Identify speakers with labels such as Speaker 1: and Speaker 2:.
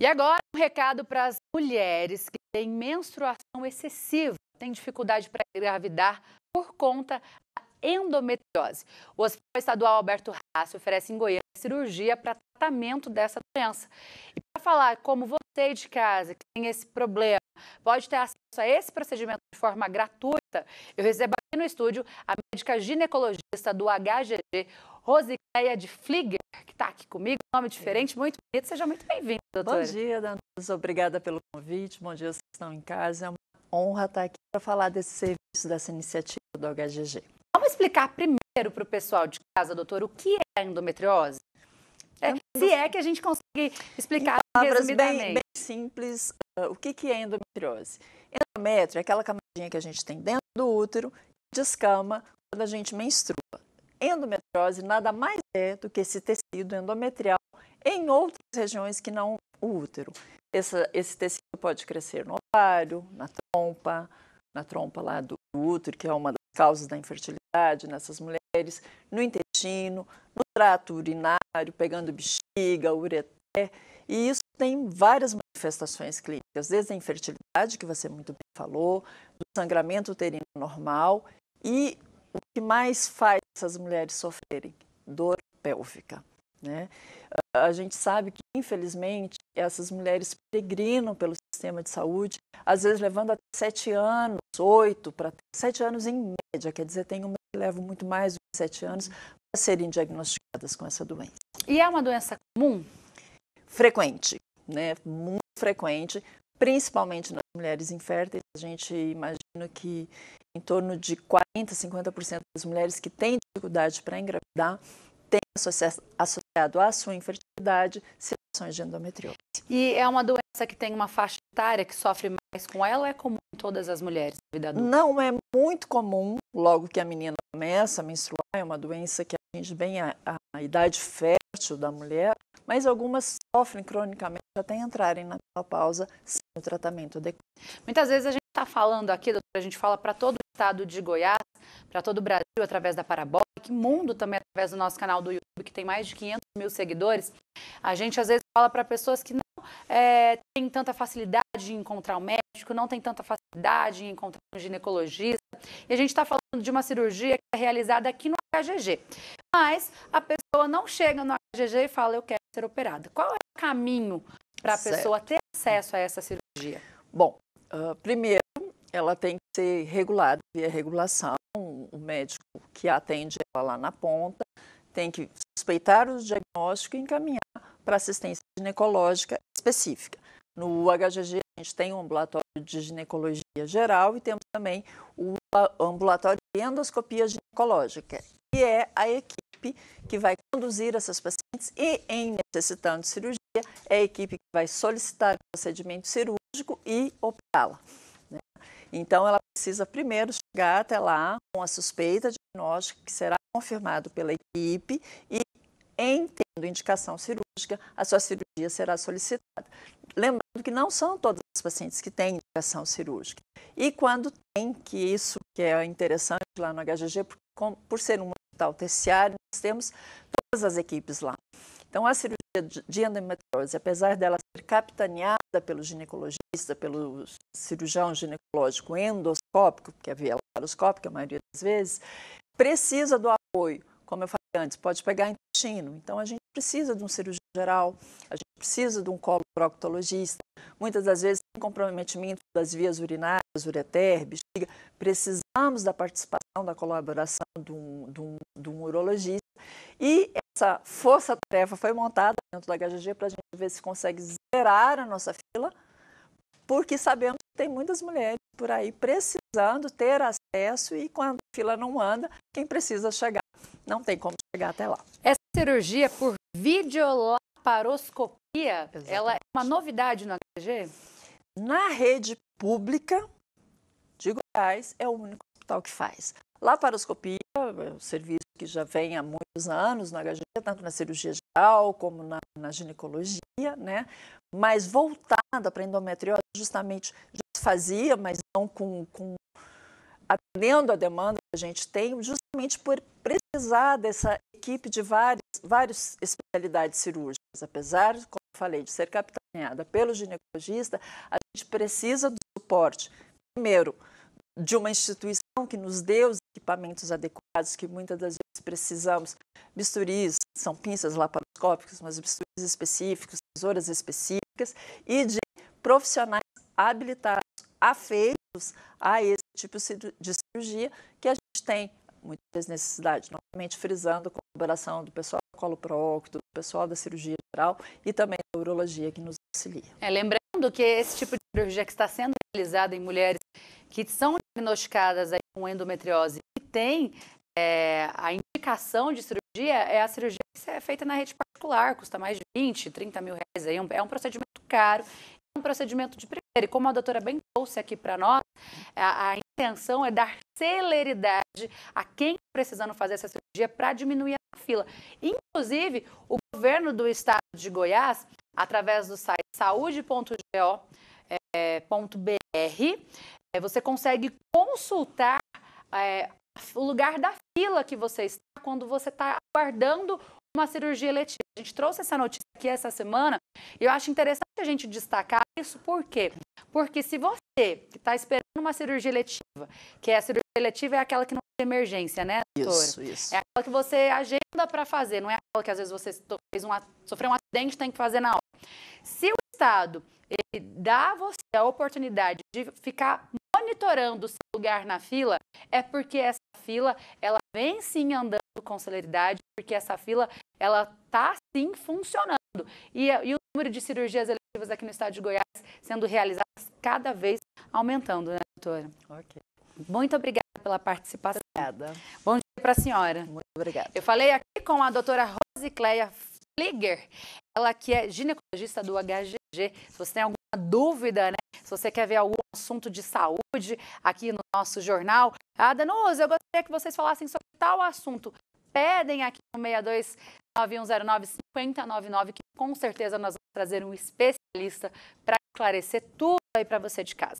Speaker 1: E agora um recado para as mulheres que têm menstruação excessiva, têm dificuldade para engravidar por conta da endometriose. O Hospital Estadual Alberto Rassi oferece em Goiânia cirurgia para tratamento dessa doença. E para falar como você de casa que tem esse problema pode ter acesso a esse procedimento de forma gratuita, eu recebo aqui no estúdio a médica ginecologista do HGG, Rosicléia de Flieger, que está aqui comigo, nome diferente, muito bonito. Seja muito bem-vinda, doutora.
Speaker 2: Bom dia, Danusa. Obrigada pelo convite. Bom dia, vocês que estão em casa. É uma honra estar aqui para falar desse serviço, dessa iniciativa do HGG.
Speaker 1: Vamos explicar primeiro para o pessoal de casa, doutor, o que é a endometriose? Se é que a gente consegue explicar resumidamente.
Speaker 2: Bem simples, o que é endometriose? Endométrio é aquela camadinha que a gente tem dentro do útero, que descama quando a gente menstrua. Endometriose nada mais é do que esse tecido endometrial em outras regiões que não o útero. Esse tecido pode crescer no ovário, na trompa lá do útero, que é uma das causas da infertilidade nessas mulheres, no intestino, no trato urinário, pegando bexiga, ureter, e isso tem várias manifestações clínicas, desde a infertilidade, que você muito bem falou, do sangramento uterino normal e o que mais faz essas mulheres sofrerem? Dor pélvica, né? A gente sabe que, infelizmente, essas mulheres peregrinam pelo sistema de saúde, às vezes levando até 7 anos, 8, para 7 anos em média, quer dizer, tem uma que leva muito mais de 7 anos para serem diagnosticadas com essa doença.
Speaker 1: E é uma doença comum?
Speaker 2: Frequente, né? Muito frequente, principalmente nas mulheres inférteis. A gente imagina que em torno de 40-50% das mulheres que têm dificuldade para engravidar têm associado à sua infertilidade situações de endometriose.
Speaker 1: E é uma doença que tem uma faixa etária que sofre mais com ela ou é comum em todas as mulheres da vida adulta?
Speaker 2: Não é muito comum, logo que a menina começa a menstruar, é uma doença que atinge bem a idade fértil da mulher, mas algumas sofrem cronicamente até entrarem na menopausa sem o tratamento adequado.
Speaker 1: Muitas vezes a gente está falando aqui, doutora, a gente fala para todo o estado de Goiás, para todo o Brasil, através da Parabólica, mundo também através do nosso canal do YouTube, que tem mais de 500 mil seguidores. A gente às vezes fala para pessoas que não têm tanta facilidade em encontrar um médico, não tem tanta facilidade em encontrar um ginecologista. E a gente está falando de uma cirurgia que é realizada aqui no HGG. Mas a pessoa não chega no HGG e fala, eu quero ser operada. Qual é o caminho para a pessoa ter acesso a essa cirurgia?
Speaker 2: Bom, primeiro, ela tem que ser regulada via regulação. O médico que atende ela lá na ponta tem que suspeitar o diagnóstico e encaminhar para assistência ginecológica específica. No HGG, a gente tem um ambulatório de ginecologia geral e temos também o ambulatório de endoscopia ginecológica, que é a equipe que vai conduzir essas pacientes e, em necessitando de cirurgia, é a equipe que vai solicitar o procedimento cirúrgico e operá-la. Então, ela precisa primeiro chegar até lá com a suspeita diagnóstica, que será confirmado pela equipe, e, em tendo indicação cirúrgica, a sua cirurgia será solicitada. Lembrando que não são todas as pacientes que têm indicação cirúrgica. E quando tem, que isso que é interessante lá no HGG, por ser um hospital terciário, nós temos todas as equipes lá. Então, a cirurgia de endometriose, apesar dela ser capitaneada pelo ginecologista, pelo cirurgião ginecológico endoscópico, que é via laparoscópica a maioria das vezes, precisa do apoio. Como eu falei antes, pode pegar intestino. Então, a gente precisa de um cirurgião geral, a gente precisa de um coloproctologista. Muitas das vezes tem comprometimento das vias urinárias, ureter, bexiga. Precisamos da participação, da colaboração de um urologista. E essa força-tarefa foi montada dentro da HGG para a gente ver se consegue zerar a nossa fila, porque sabemos que tem muitas mulheres por aí precisando ter acesso e quando a fila não anda, quem precisa chegar não tem como chegar até lá.
Speaker 1: Essa cirurgia por videolaparoscopia, ela é uma novidade no HGG?
Speaker 2: Na rede pública de Goiás, é o único hospital que faz. Laparoscopia é um serviço que já vem há muitos anos no HGG, tanto na cirurgia geral como na ginecologia, né? Mas voltada para endometriose, justamente já se fazia, mas não atendendo a demanda que a gente tem, justamente por precisar dessa equipe de várias especialidades cirúrgicas. Apesar, como eu falei, de ser capitaneada pelo ginecologista, a gente precisa do suporte, primeiro, de uma instituição que nos dê os equipamentos adequados, que muitas das vezes precisamos, bisturis, são pinças laparoscópicas, mas bisturis específicos, tesouras específicas, e de profissionais habilitados, afeitos a esse tipo de cirurgia que a gente tem muitas vezes necessidade, novamente frisando a colaboração do pessoal do coloprocto, do pessoal da cirurgia geral e também da urologia que nos auxilia.
Speaker 1: Lembrando que esse tipo de cirurgia que está sendo realizada em mulheres que são diagnosticadas aí com endometriose e tem a indicação de cirurgia, é a cirurgia que é feita na rede particular, custa mais de 20, 30 mil reais. Aí, é um procedimento caro, é um procedimento de primeira. E como a doutora bem trouxe aqui para nós, a intenção é dar celeridade a quem está precisando fazer essa cirurgia para diminuir a fila. Inclusive, o governo do estado de Goiás, através do site saude.go.br, você consegue consultar o lugar da fila que você está quando você está aguardando uma cirurgia eletiva. A gente trouxe essa notícia aqui essa semana e eu acho interessante a gente destacar isso. Por quê? Porque se você que está esperando uma cirurgia eletiva, que a cirurgia eletiva é aquela que não tem emergência, né, doutora? Isso. É aquela que você agenda para fazer, não é aquela que às vezes você sofreu um acidente e tem que fazer na hora. Se o Estado ele dá a você a oportunidade de ficar monitorando o seu lugar na fila, é porque essa fila ela vem sim andando com celeridade, porque essa fila ela está sim funcionando. E o número de cirurgias eletivas aqui no estado de Goiás sendo realizadas cada vez aumentando, né, doutora?
Speaker 2: Ok.
Speaker 1: Muito obrigada pela participação.
Speaker 2: Obrigada.
Speaker 1: Bom dia para a senhora.
Speaker 2: Muito obrigada.
Speaker 1: Eu falei aqui com a doutora Rosicléia Flieger, ela que é ginecologista do HGG. Se você tem alguma dúvida, né? Se você quer ver algum assunto de saúde aqui no nosso jornal, Danusa, eu gostaria que vocês falassem sobre tal assunto. Pedem aqui no 6291095099, que com certeza nós vamos trazer um especialista para esclarecer tudo aí para você de casa.